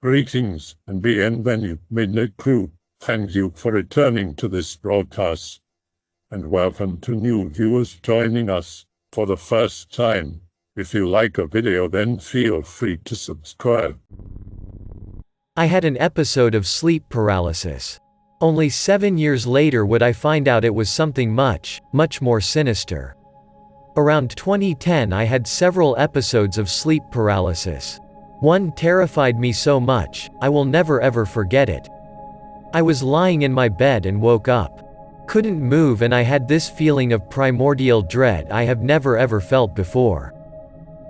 Greetings and bienvenue, midnight crew. Thank you for returning to this broadcast, and welcome to new viewers joining us for the first time. If you like a video, then feel free to subscribe. I had an episode of sleep paralysis. Only 7 years later would I find out it was something much, much more sinister. Around 2010 I had several episodes of sleep paralysis. One terrified me so much, I will never ever forget it. I was lying in my bed and woke up. Couldn't move, and I had this feeling of primordial dread I have never ever felt before.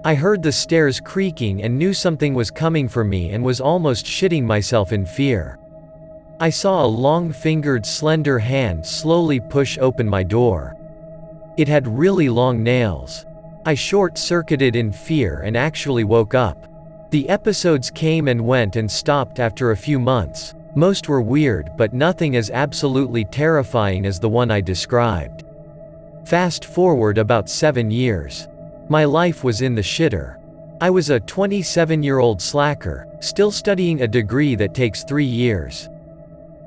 I heard the stairs creaking and knew something was coming for me and was almost shitting myself in fear. I saw a long-fingered slender hand slowly push open my door. It had really long nails. I short-circuited in fear and actually woke up. The episodes came and went and stopped after a few months. Most were weird, but nothing as absolutely terrifying as the one I described. Fast forward about 7 years. My life was in the shitter. I was a 27-year-old slacker, still studying a degree that takes 3 years.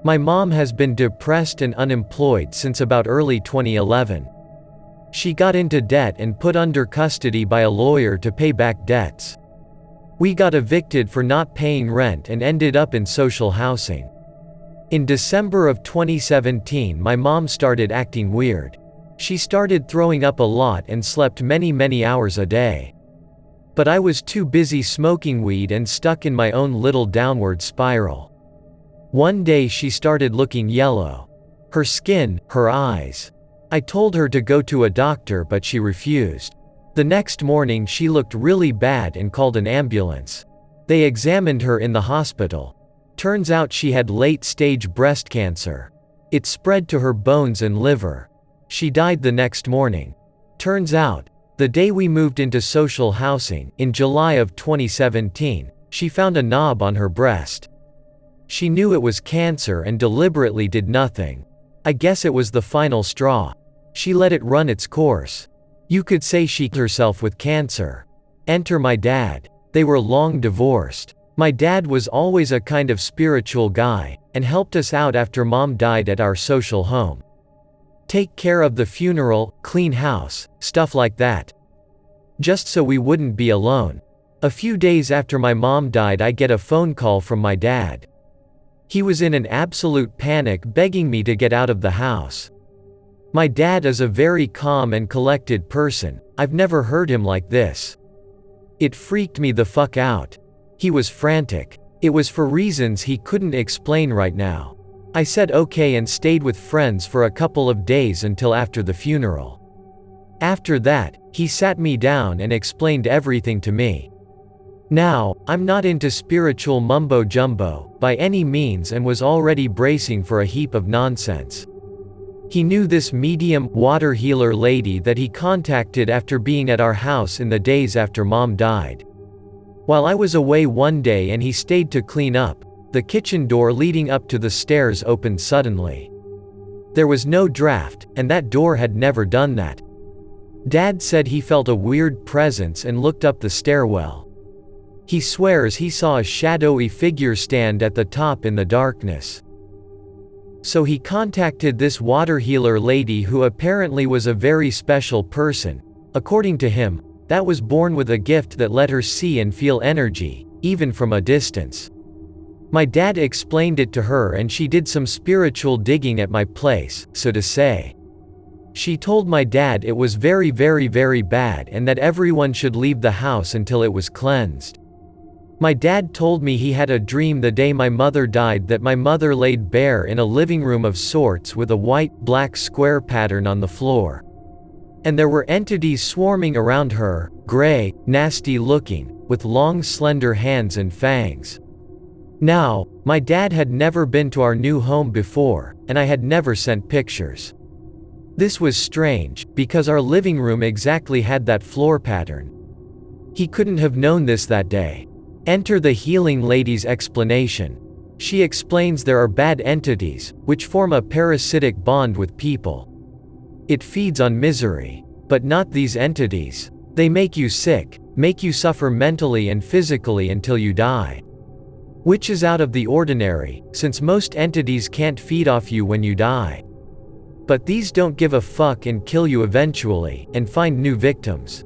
My mom has been depressed and unemployed since about early 2011. She got into debt and put under custody by a lawyer to pay back debts. We got evicted for not paying rent and ended up in social housing. In December of 2017, my mom started acting weird. She started throwing up a lot and slept many hours a day. But I was too busy smoking weed and stuck in my own little downward spiral. One day she started looking yellow. Her skin, her eyes. I told her to go to a doctor, but she refused. The next morning she looked really bad and called an ambulance. They examined her in the hospital. Turns out she had late-stage breast cancer. It spread to her bones and liver. She died the next morning. Turns out, the day we moved into social housing, in July of 2017, she found a knob on her breast. She knew it was cancer and deliberately did nothing. I guess it was the final straw. She let it run its course. You could say she killed herself with cancer. Enter my dad. They were long divorced. My dad was always a kind of spiritual guy, and helped us out after mom died at our social home. Take care of the funeral, clean house, stuff like that. Just so we wouldn't be alone. A few days after my mom died, I get a phone call from my dad. He was in an absolute panic, begging me to get out of the house. My dad is a very calm and collected person. I've never heard him like this. It freaked me the fuck out. He was frantic. It was for reasons he couldn't explain right now. I said okay and stayed with friends for a couple of days until after the funeral. After that, he sat me down and explained everything to me. Now, I'm not into spiritual mumbo-jumbo, by any means, and was already bracing for a heap of nonsense. He knew this medium, water healer lady that he contacted after being at our house in the days after mom died. While I was away one day and he stayed to clean up, the kitchen door leading up to the stairs opened suddenly. There was no draft, and that door had never done that. Dad said he felt a weird presence and looked up the stairwell. He swears he saw a shadowy figure stand at the top in the darkness. So he contacted this water healer lady, who apparently was a very special person. According to him, that was born with a gift that let her see and feel energy, even from a distance. My dad explained it to her and she did some spiritual digging at my place, so to say. She told my dad it was very bad and that everyone should leave the house until it was cleansed. My dad told me he had a dream the day my mother died that my mother laid bare in a living room of sorts with a white-black square pattern on the floor. And there were entities swarming around her, gray, nasty looking, with long slender hands and fangs. Now, my dad had never been to our new home before, and I had never sent pictures. This was strange, because our living room exactly had that floor pattern. He couldn't have known this that day. Enter the healing lady's explanation. She explains there are bad entities, which form a parasitic bond with people. It feeds on misery. But not these entities. They make you sick, make you suffer mentally and physically until you die. which is out of the ordinary, since most entities can't feed off you when you die. But these don't give a fuck and kill you eventually, and find new victims.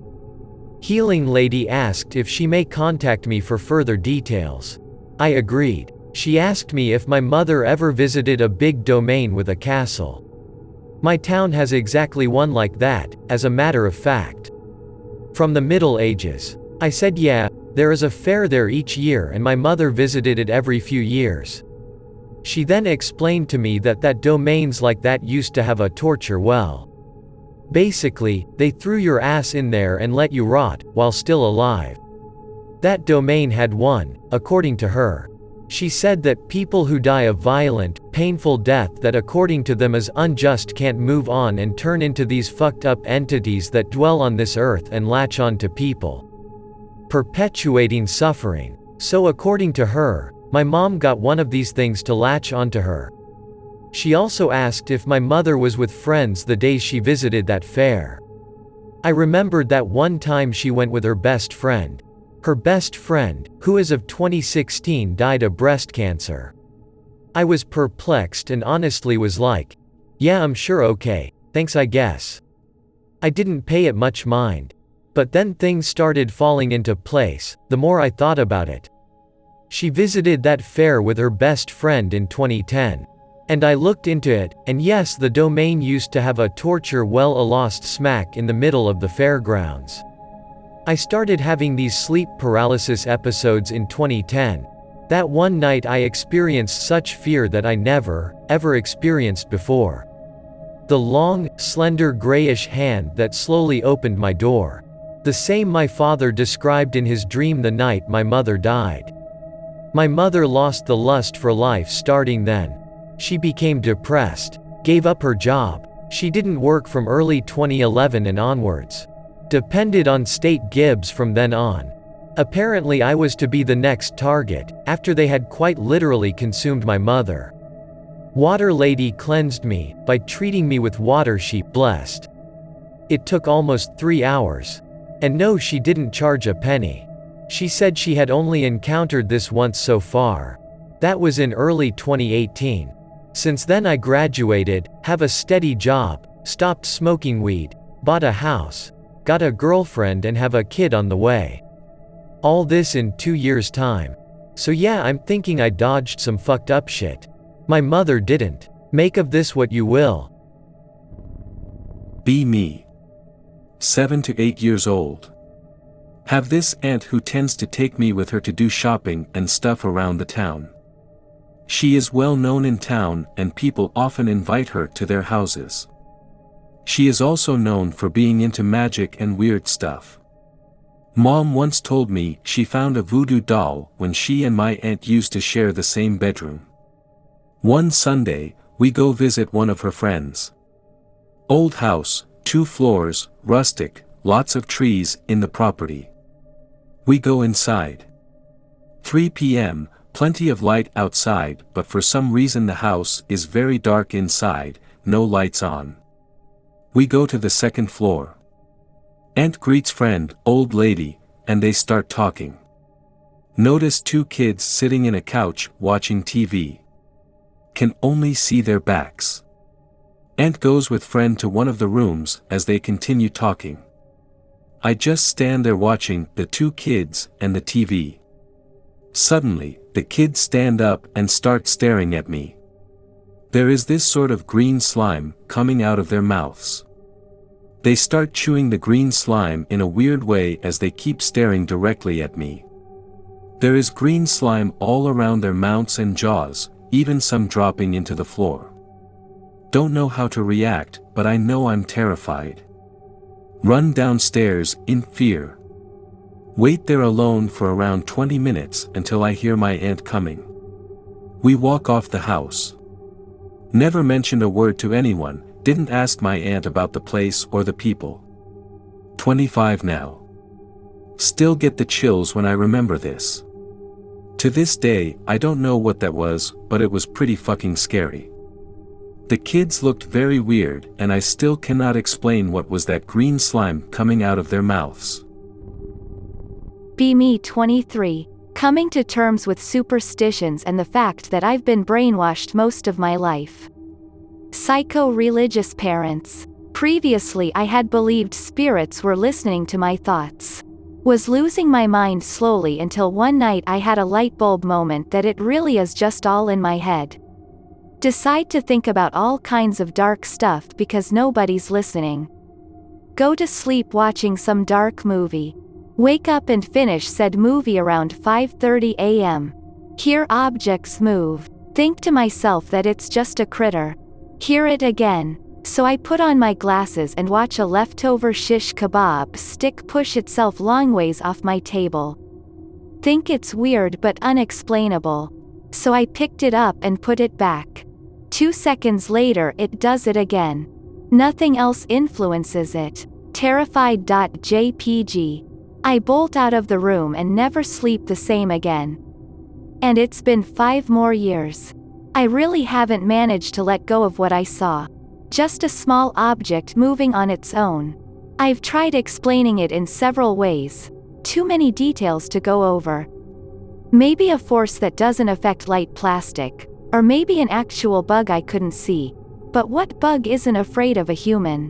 Healing Lady asked if she may contact me for further details. I agreed. She asked me if my mother ever visited a big domain with a castle. My town has exactly one like that, as a matter of fact. From the Middle Ages. I said yeah, there is a fair there each year and my mother visited it every few years. She then explained to me that domains like that used to have a torture well. Basically, they threw your ass in there and let you rot, while still alive. That domain had one, according to her. She said that people who die a violent, painful death that according to them is unjust can't move on and turn into these fucked up entities that dwell on this earth and latch on to people, perpetuating suffering. So according to her, my mom got one of these things to latch onto her. She also asked if my mother was with friends the days she visited that fair. I remembered that one time she went with her best friend. Her best friend, who as of 2016 died of breast cancer. I was perplexed and honestly was like, yeah, I'm sure, okay, thanks I guess. I didn't pay it much mind. But then things started falling into place, the more I thought about it. She visited that fair with her best friend in 2010. And I looked into it, and yes, the domain used to have a torture well aloft smack in the middle of the fairgrounds. I started having these sleep paralysis episodes in 2010. That one night I experienced such fear that I never, ever experienced before. The long, slender grayish hand that slowly opened my door. The same my father described in his dream the night my mother died. My mother lost the lust for life starting then. She became depressed, gave up her job. She didn't work from early 2011 and onwards. Depended on state gibs from then on. Apparently I was to be the next target, after they had quite literally consumed my mother. Water Lady cleansed me, by treating me with water she blessed. It took almost 3 hours. And no, she didn't charge a penny. She said she had only encountered this once so far. That was in early 2018. Since then I graduated, have a steady job, stopped smoking weed, bought a house, got a girlfriend and have a kid on the way. All this in 2 years' time. So yeah, I'm thinking I dodged some fucked up shit. My mother didn't. Make of this what you will. Be me. 7 to 8 years old. Have this aunt who tends to take me with her to do shopping and stuff around the town. She is well known in town and people often invite her to their houses. She is also known for being into magic and weird stuff. Mom once told me she found a voodoo doll when she and my aunt used to share the same bedroom. One Sunday, we go visit one of her friends. Old house, 2 floors, rustic, lots of trees in the property. We go inside. 3 p.m., plenty of light outside, but for some reason the house is very dark inside, no lights on. We go to the 2nd floor. Aunt greets friend, old lady, and they start talking. Notice 2 kids sitting in a couch watching TV. Can only see their backs. Aunt goes with friend to one of the rooms as they continue talking. I just stand there watching the 2 kids and the TV. Suddenly, the kids stand up and start staring at me. There is this sort of green slime coming out of their mouths. They start chewing the green slime in a weird way as they keep staring directly at me. There is green slime all around their mouths and jaws, even some dropping into the floor. Don't know how to react, but I know I'm terrified. Run downstairs in fear. Wait there alone for around 20 minutes until I hear my aunt coming. We walk off the house. Never mentioned a word to anyone, didn't ask my aunt about the place or the people. 25 now. Still get the chills when I remember this. To this day, I don't know what that was, but it was pretty fucking scary. The kids looked very weird, and I still cannot explain what was that green slime coming out of their mouths. Be me 23. Coming to terms with superstitions and the fact that I've been brainwashed most of my life. Psycho-religious parents. Previously I had believed spirits were listening to my thoughts. Was losing my mind slowly until one night I had a light bulb moment that it really is just all in my head. Decide to think about all kinds of dark stuff because nobody's listening. Go to sleep watching some dark movie. Wake up and finish said movie around 5:30 a.m. Hear objects move. Think to myself that it's just a critter. Hear it again. So I put on my glasses and watch a leftover shish kebab stick push itself long ways off my table. Think it's weird but unexplainable. So I picked it up and put it back. 2 seconds later it does it again. Nothing else influences it. Terrified.jpg. I bolt out of the room and never sleep the same again. And it's been 5 more years. I really haven't managed to let go of what I saw. Just a small object moving on its own. I've tried explaining it in several ways. Too many details to go over. Maybe a force that doesn't affect light plastic. Or maybe an actual bug I couldn't see. But what bug isn't afraid of a human?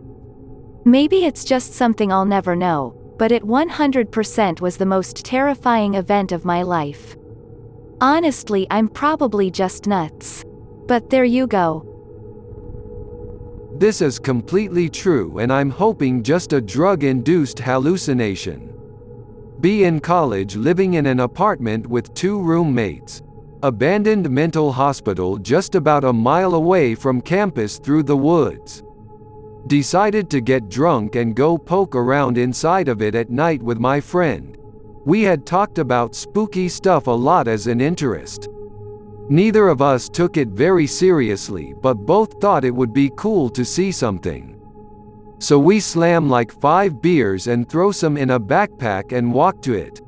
Maybe it's just something I'll never know. But it 100% was the most terrifying event of my life. Honestly, I'm probably just nuts. But there you go. This is completely true and I'm hoping just a drug-induced hallucination. Be in college living in an apartment with 2 roommates. Abandoned mental hospital just about a mile away from campus through the woods. Decided to get drunk and go poke around inside of it at night with my friend. We had talked about spooky stuff a lot as an interest. Neither of us took it very seriously but both thought it would be cool to see something. So we slam like 5 beers and throw some in a backpack and walk to it.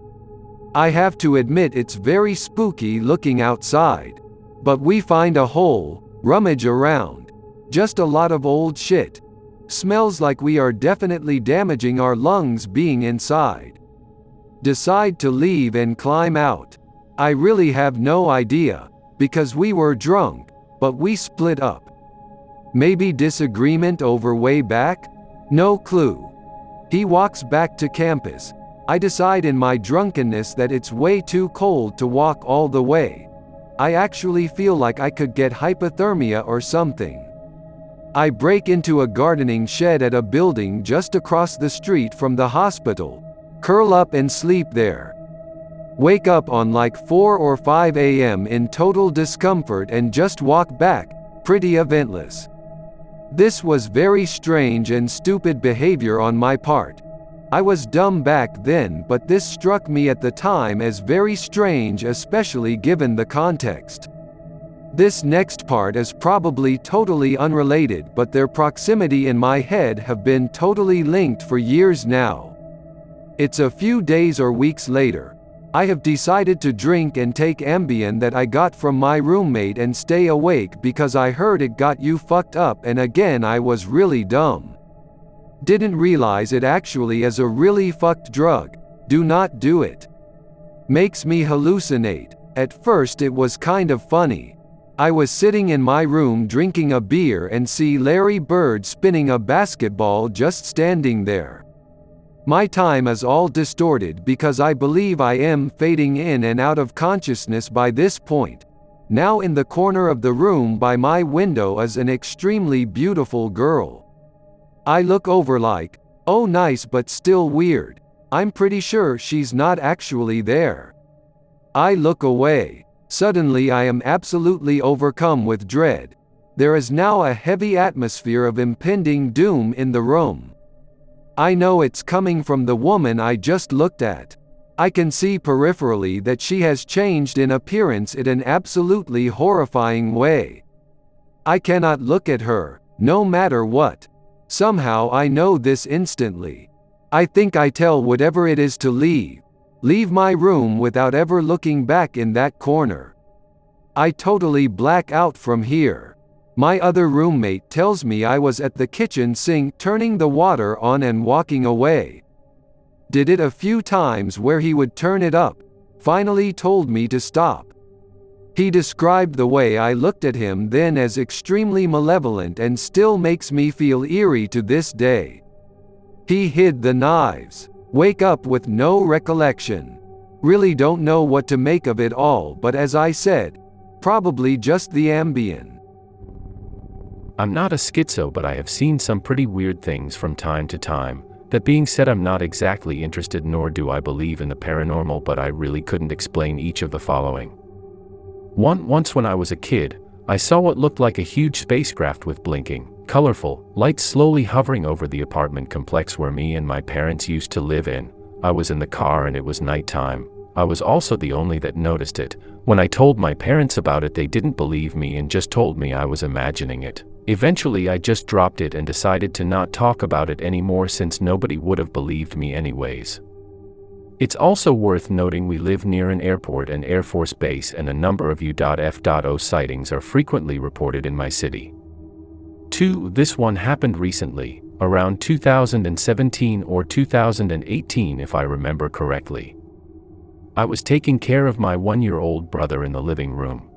I have to admit it's very spooky looking outside. But we find a hole, rummage around. Just a lot of old shit. Smells like we are definitely damaging our lungs being inside. Decide to leave and climb out. I really have no idea, because we were drunk, but we split up. Maybe disagreement over way back? No clue. He walks back to campus. I decide in my drunkenness that it's way too cold to walk all the way. I actually feel like I could get hypothermia or something. I break into a gardening shed at a building just across the street from the hospital, curl up and sleep there. Wake up on like 4 or 5 a.m. in total discomfort and just walk back, pretty eventless. This was very strange and stupid behavior on my part. I was dumb back then, but this struck me at the time as very strange, especially given the context. This next part is probably totally unrelated, but their proximity in my head have been totally linked for years now. It's a few days or weeks later. I have decided to drink and take Ambien that I got from my roommate and stay awake because I heard it got you fucked up, and again I was really dumb. Didn't realize it actually is a really fucked drug. Do not do it. Makes me hallucinate. At first it was kind of funny. I was sitting in my room drinking a beer and see Larry Bird spinning a basketball just standing there. My time is all distorted because I believe I am fading in and out of consciousness by this point. Now in the corner of the room by my window is an extremely beautiful girl. I look over like, oh nice but still weird. I'm pretty sure she's not actually there. I look away. Suddenly I am absolutely overcome with dread. There is now a heavy atmosphere of impending doom in the room. I know it's coming from the woman I just looked at. I can see peripherally that she has changed in appearance in an absolutely horrifying way. I cannot look at her, no matter what. Somehow I know this instantly. I think I tell whatever it is to leave. Leave my room without ever looking back in that corner. I totally black out from here. My other roommate tells me I was at the kitchen sink turning the water on and walking away. Did it a few times where he would turn it up, finally told me to stop. He described the way I looked at him then as extremely malevolent and still makes me feel eerie to this day. He hid the knives. Wake up with no recollection. Really don't know what to make of it all, but as I said, probably just the Ambien. I'm not a schizo, but I have seen some pretty weird things from time to time. That being said, I'm not exactly interested, nor do I believe in the paranormal, but I really couldn't explain each of the following. Once when I was a kid, I saw what looked like a huge spacecraft with blinking, colorful lights slowly hovering over the apartment complex where me and my parents used to live in. I was in the car and it was nighttime. I was also the only that noticed it. When I told my parents about it, they didn't believe me and just told me I was imagining it. Eventually I just dropped it and decided to not talk about it anymore since nobody would have believed me anyways. It's also worth noting we live near an airport and Air Force base, and a number of U.F.O. sightings are frequently reported in my city. 2. This one happened recently, around 2017 or 2018 if I remember correctly. I was taking care of my 1-year-old brother in the living room.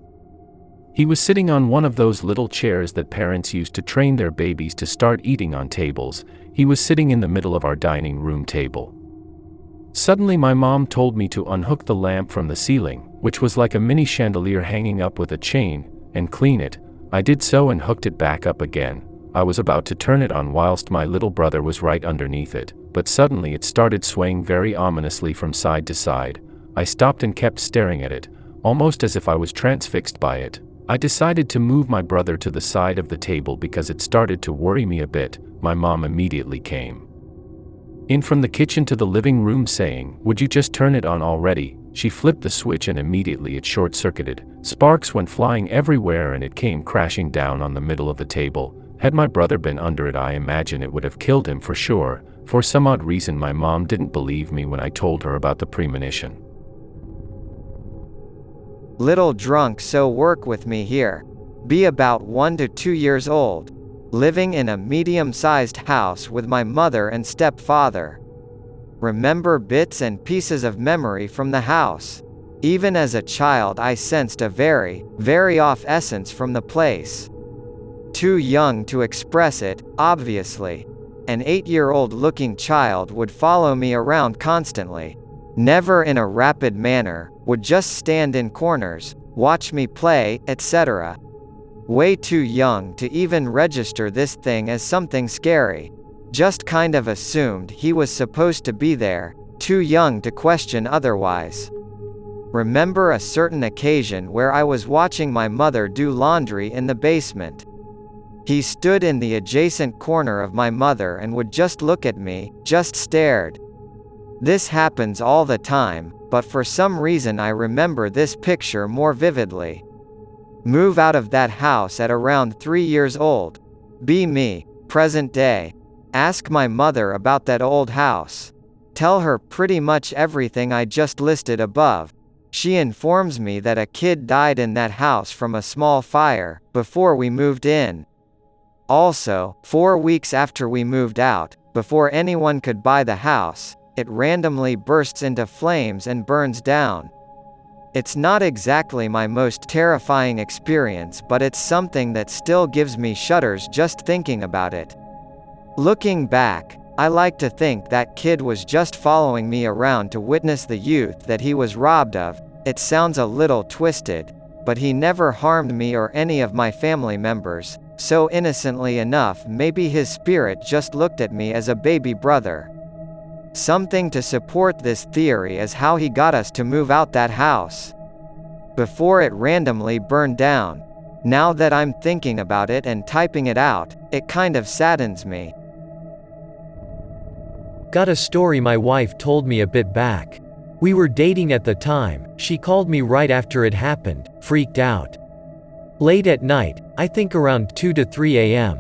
He was sitting on one of those little chairs that parents use to train their babies to start eating on tables. He was sitting in the middle of our dining room table. Suddenly my mom told me to unhook the lamp from the ceiling, which was like a mini chandelier hanging up with a chain, and clean it. I did so and hooked it back up again. I was about to turn it on whilst my little brother was right underneath it, but suddenly it started swaying very ominously from side to side. I stopped and kept staring at it, almost as if I was transfixed by it. I decided to move my brother to the side of the table because it started to worry me a bit. My mom immediately came in from the kitchen to the living room saying, "Would you just turn it on already?" She flipped the switch and immediately it short-circuited. Sparks went flying everywhere and it came crashing down on the middle of the table. Had my brother been under it, I imagine it would have killed him for sure. For some odd reason my mom didn't believe me when I told her about the premonition. Little drunk, so work with me here. Be about 1 to 2 years old. Living in a medium-sized house with my mother and stepfather. Remember bits and pieces of memory from the house. Even as a child I sensed a very, very off essence from the place. Too young to express it, obviously. An 8-year-old looking child would follow me around constantly. Never in a rapid manner, would just stand in corners, watch me play, etc. Way too young to even register this thing as something scary. Just kind of assumed he was supposed to be there, too young to question otherwise. Remember a certain occasion where I was watching my mother do laundry in the basement. He stood in the adjacent corner of my mother and would just look at me, just stared. This happens all the time, but for some reason I remember this picture more vividly. Move out of that house at around 3 years old. Be me, present day. Ask my mother about that old house. Tell her pretty much everything I just listed above. She informs me that a kid died in that house from a small fire, before we moved in. Also, 4 weeks after we moved out, before anyone could buy the house, it randomly bursts into flames and burns down. It's not exactly my most terrifying experience, but it's something that still gives me shudders just thinking about it. Looking back, I like to think that kid was just following me around to witness the youth that he was robbed of. It sounds a little twisted, but he never harmed me or any of my family members, so innocently enough maybe his spirit just looked at me as a baby brother. Something to support this theory is how he got us to move out that house before it randomly burned down. Now that I'm thinking about it and typing it out, it kind of saddens me. Got a story my wife told me a bit back. We were dating at the time, she called me right after it happened, freaked out. Late at night, I think around 2 to 3 a.m.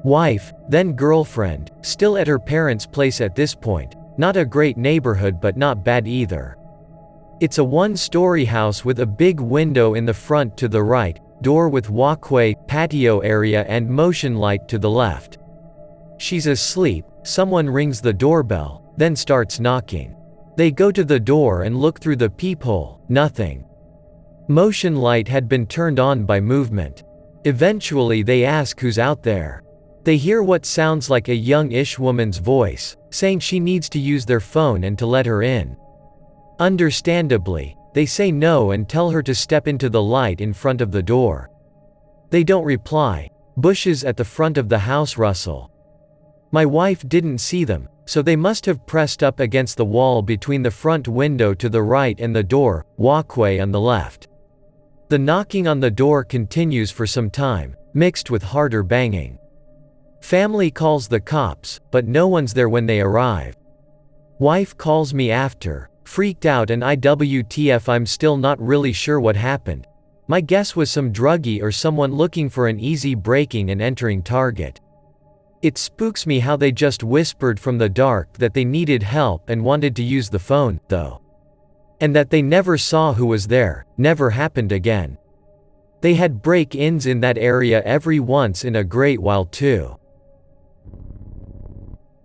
Wife, then girlfriend, still at her parents' place at this point. Not a great neighborhood but not bad either. It's a 1-story house with a big window in the front to the right, door with walkway, patio area and motion light to the left. She's asleep, someone rings the doorbell, then starts knocking. They go to the door and look through the peephole, nothing. Motion light had been turned on by movement. Eventually they ask who's out there. They hear what sounds like a young-ish woman's voice, saying she needs to use their phone and to let her in. Understandably, they say no and tell her to step into the light in front of the door. They don't reply. Bushes at the front of the house rustle. My wife didn't see them, so they must have pressed up against the wall between the front window to the right and the door walkway on the left. The knocking on the door continues for some time, mixed with harder banging. Family calls the cops, but no one's there when they arrive. Wife calls me after, freaked out, and IWTF, I'm still not really sure what happened. My guess was some druggie or someone looking for an easy breaking and entering target. It spooks me how they just whispered from the dark that they needed help and wanted to use the phone, though. And that they never saw who was there, never happened again. They had break-ins in that area every once in a great while too.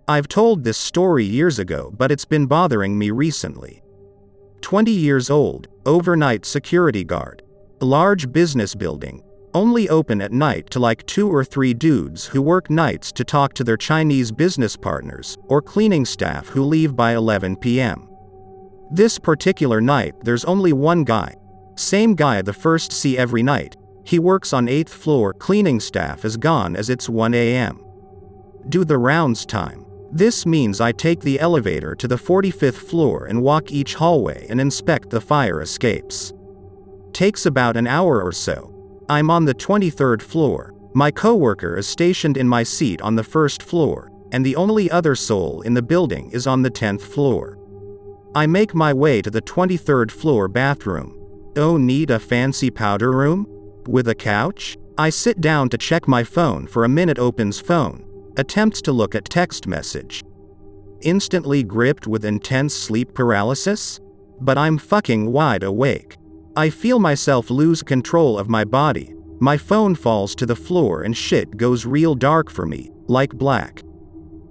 I've told this story years ago, but it's been bothering me recently. 20 years old, overnight security guard. A large business building. Only open at night to like 2 or 3 dudes who work nights to talk to their Chinese business partners, or cleaning staff who leave by 11 p.m. This particular night there's only one guy. Same guy the first see every night. He works on 8th floor, cleaning staff is gone as it's 1 a.m. Do the rounds time. This means I take the elevator to the 45th floor and walk each hallway and inspect the fire escapes. Takes about an hour or so. I'm on the 23rd floor. My coworker is stationed in my seat on the 1st floor, and the only other soul in the building is on the 10th floor. I make my way to the 23rd floor bathroom. Oh, need a fancy powder room? With a couch? I sit down to check my phone for a minute, opens phone. Attempts to look at text message. Instantly gripped with intense sleep paralysis? But I'm fucking wide awake. I feel myself lose control of my body. My phone falls to the floor and shit goes real dark for me, like black.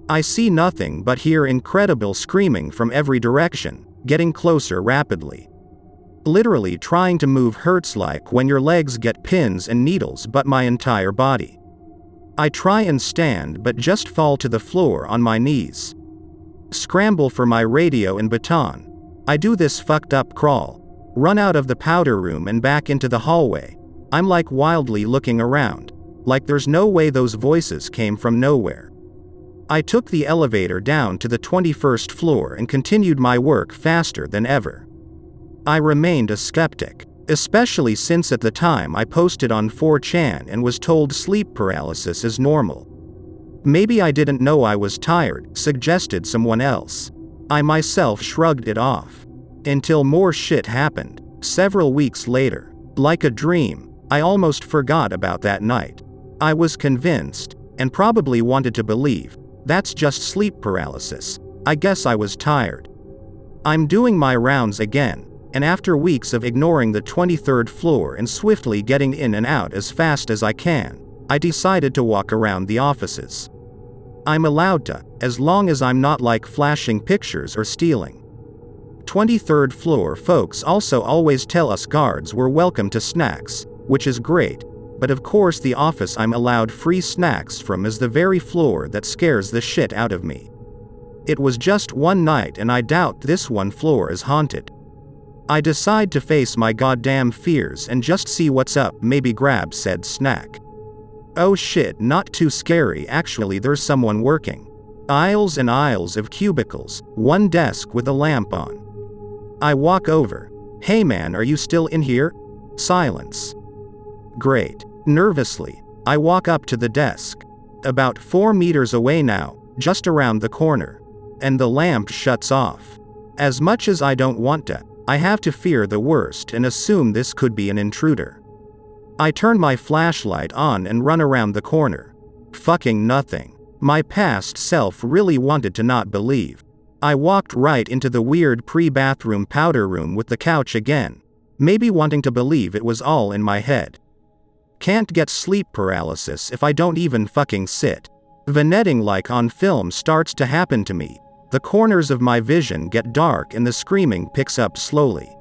I see nothing but hear incredible screaming from every direction, getting closer rapidly. Literally trying to move hurts like when your legs get pins and needles, but my entire body. I try and stand but just fall to the floor on my knees. Scramble for my radio and baton. I do this fucked up crawl. Run out of the powder room and back into the hallway. I'm like wildly looking around. Like there's no way those voices came from nowhere. I took the elevator down to the 21st floor and continued my work faster than ever. I remained a skeptic, especially since at the time I posted on 4chan and was told sleep paralysis is normal. Maybe I didn't know I was tired, suggested someone else. I myself shrugged it off. Until more shit happened. Several weeks later. Like a dream, I almost forgot about that night. I was convinced, and probably wanted to believe, that's just sleep paralysis. I guess I was tired. I'm doing my rounds again, and after weeks of ignoring the 23rd floor and swiftly getting in and out as fast as I can, I decided to walk around the offices. I'm allowed to, as long as I'm not like flashing pictures or stealing. 23rd floor folks also always tell us guards we're welcome to snacks, which is great, but of course the office I'm allowed free snacks from is the very floor that scares the shit out of me. It was just one night and I doubt this one floor is haunted. I decide to face my goddamn fears and just see what's up, maybe grab said snack. Oh shit, not too scary actually, there's someone working. Aisles and aisles of cubicles, one desk with a lamp on. I walk over. Hey man, are you still in here? Silence. Great. Nervously, I walk up to the desk. About 4 meters away now, just around the corner. And the lamp shuts off. As much as I don't want to, I have to fear the worst and assume this could be an intruder. I turn my flashlight on and run around the corner. Fucking nothing. My past self really wanted to not believe. I walked right into the weird pre-bathroom powder room with the couch again, maybe wanting to believe it was all in my head. Can't get sleep paralysis if I don't even fucking sit. Vignetting like on film starts to happen to me. The corners of my vision get dark and the screaming picks up slowly.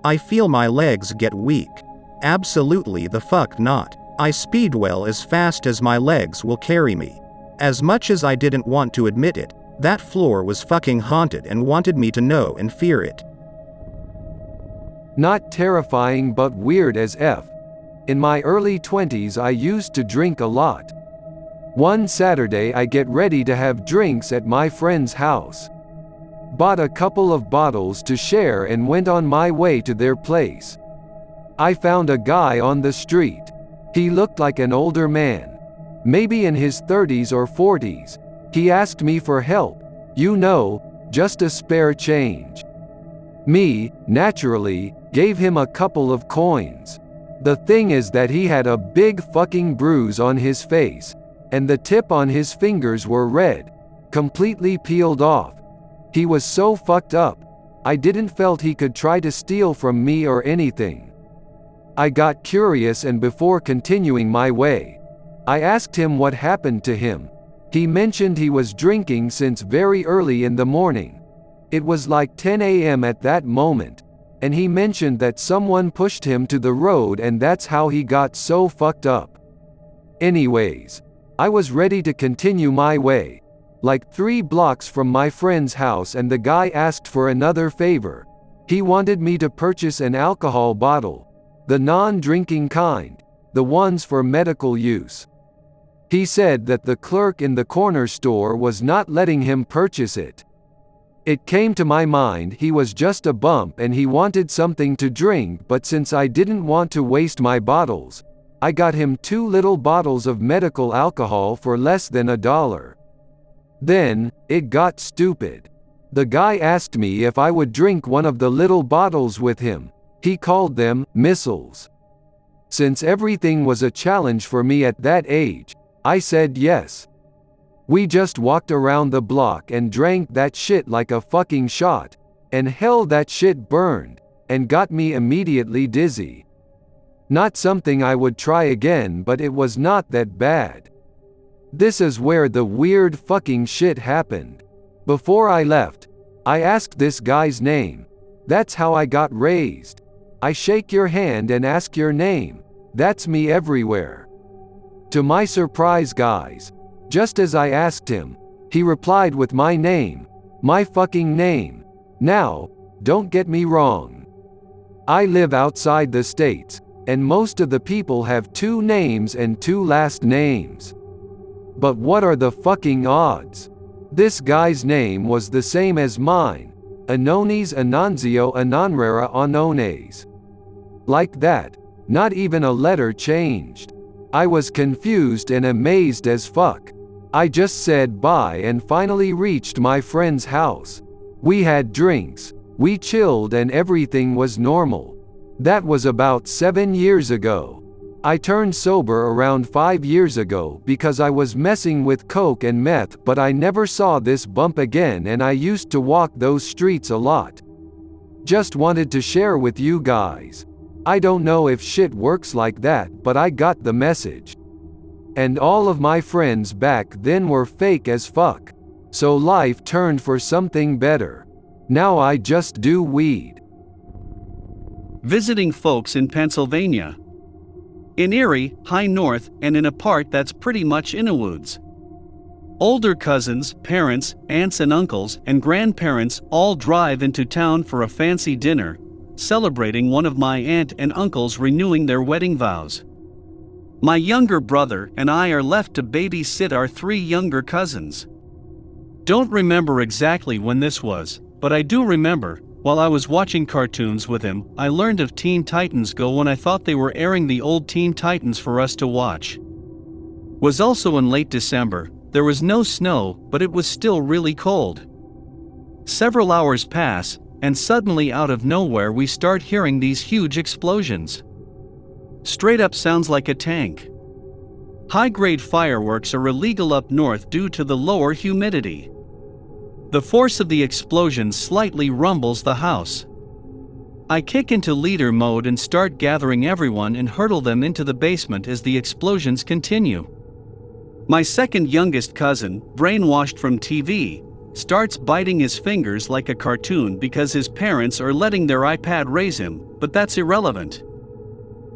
I feel my legs get weak. Absolutely the fuck not. I speed well as fast as my legs will carry me. As much as I didn't want to admit it, that floor was fucking haunted and wanted me to know and fear it. Not terrifying but weird as F. In my early 20s I used to drink a lot. One Saturday I get ready to have drinks at my friend's house. Bought a couple of bottles to share and went on my way to their place. I found a guy on the street. He looked like an older man, maybe in his 30s or 40s. He asked me for help, just a spare change. Me, naturally, gave him a couple of coins. The thing is that he had a big fucking bruise on his face, and the tip on his fingers were red, completely peeled off. He was so fucked up, I didn't felt he could try to steal from me or anything. I got curious and before continuing my way, I asked him what happened to him. He mentioned he was drinking since very early in the morning. It was like 10 a.m. at that moment, and he mentioned that someone pushed him to the road and that's how he got so fucked up. Anyways, I was ready to continue my way, like 3 blocks from my friend's house, and the guy asked for another favor. He wanted me to purchase an alcohol bottle, the non-drinking kind, the ones for medical use. He said that the clerk in the corner store was not letting him purchase it. It came to my mind he was just a bump and he wanted something to drink, but since I didn't want to waste my bottles, I got him 2 little bottles of medical alcohol for less than $1. Then, it got stupid. The guy asked me if I would drink one of the little bottles with him. He called them missiles. Since everything was a challenge for me at that age, I said yes. We just walked around the block and drank that shit like a fucking shot, and hell, that shit burned, and got me immediately dizzy. Not something I would try again, but it was not that bad. This is where the weird fucking shit happened. Before I left, I asked this guy's name. That's how I got raised. I shake your hand and ask your name. That's me everywhere. To my surprise, guys, just as I asked him, he replied with my name, my fucking name. Now, don't get me wrong. I live outside the States, and most of the people have 2 names and 2 last names. But what are the fucking odds? This guy's name was the same as mine, Anones Ananzio Ananrera Anones. Like that, not even a letter changed. I was confused and amazed as fuck. I just said bye and finally reached my friend's house. We had drinks, we chilled, and everything was normal. That was about 7 years ago. I turned sober around 5 years ago because I was messing with coke and meth, but I never saw this bump again, and I used to walk those streets a lot. Just wanted to share with you guys. I don't know if shit works like that, but I got the message. And all of my friends back then were fake as fuck. So life turned for something better. Now I just do weed. Visiting folks in Pennsylvania. In Eerie, high north, and in a part that's pretty much in the woods. Older cousins, parents, aunts and uncles, and grandparents all drive into town for a fancy dinner, celebrating one of my aunt and uncles renewing their wedding vows. My younger brother and I are left to babysit our 3 younger cousins. Don't remember exactly when this was, but I do remember, while I was watching cartoons with him, I learned of Teen Titans Go when I thought they were airing the old Teen Titans for us to watch. Was also in late December. There was no snow, but it was still really cold. Several hours pass, and suddenly out of nowhere we start hearing these huge explosions. Straight up sounds like a tank. High-grade fireworks are illegal up north due to the lower humidity. The force of the explosion slightly rumbles the house. I kick into leader mode and start gathering everyone and hurtle them into the basement as the explosions continue. My second youngest cousin, brainwashed from TV, starts biting his fingers like a cartoon because his parents are letting their iPad raise him, but that's irrelevant.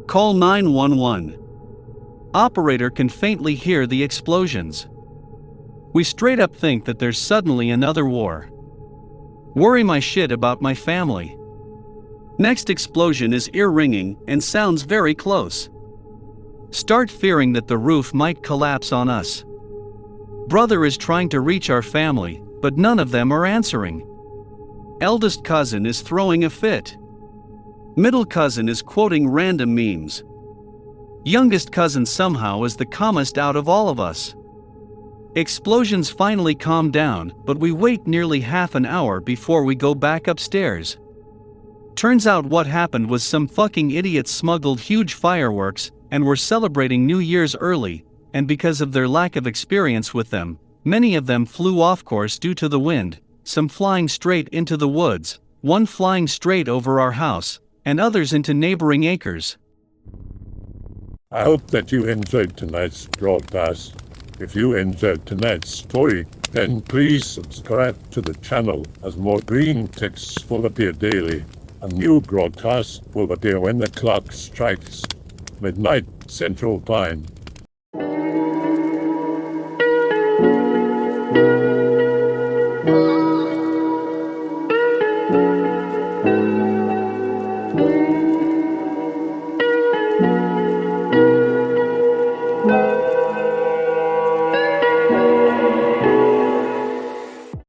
Call 911. Operator can faintly hear the explosions. We straight up think that there's suddenly another war. Worry my shit about my family. Next explosion is ear-ringing and sounds very close. Start fearing that the roof might collapse on us. Brother is trying to reach our family, but none of them are answering. Eldest cousin is throwing a fit. Middle cousin is quoting random memes. Youngest cousin somehow is the calmest out of all of us. Explosions finally calm down, but we wait nearly half an hour before we go back upstairs. Turns out what happened was some fucking idiots smuggled huge fireworks and were celebrating New Year's early, and because of their lack of experience with them, many of them flew off course due to the wind, some flying straight into the woods, one flying straight over our house, and others into neighboring acres. I hope that you enjoyed tonight's broadcast. If you enjoyed tonight's story, then please subscribe to the channel as more Greentext will appear daily. A new broadcast will appear when the clock strikes midnight Central Time.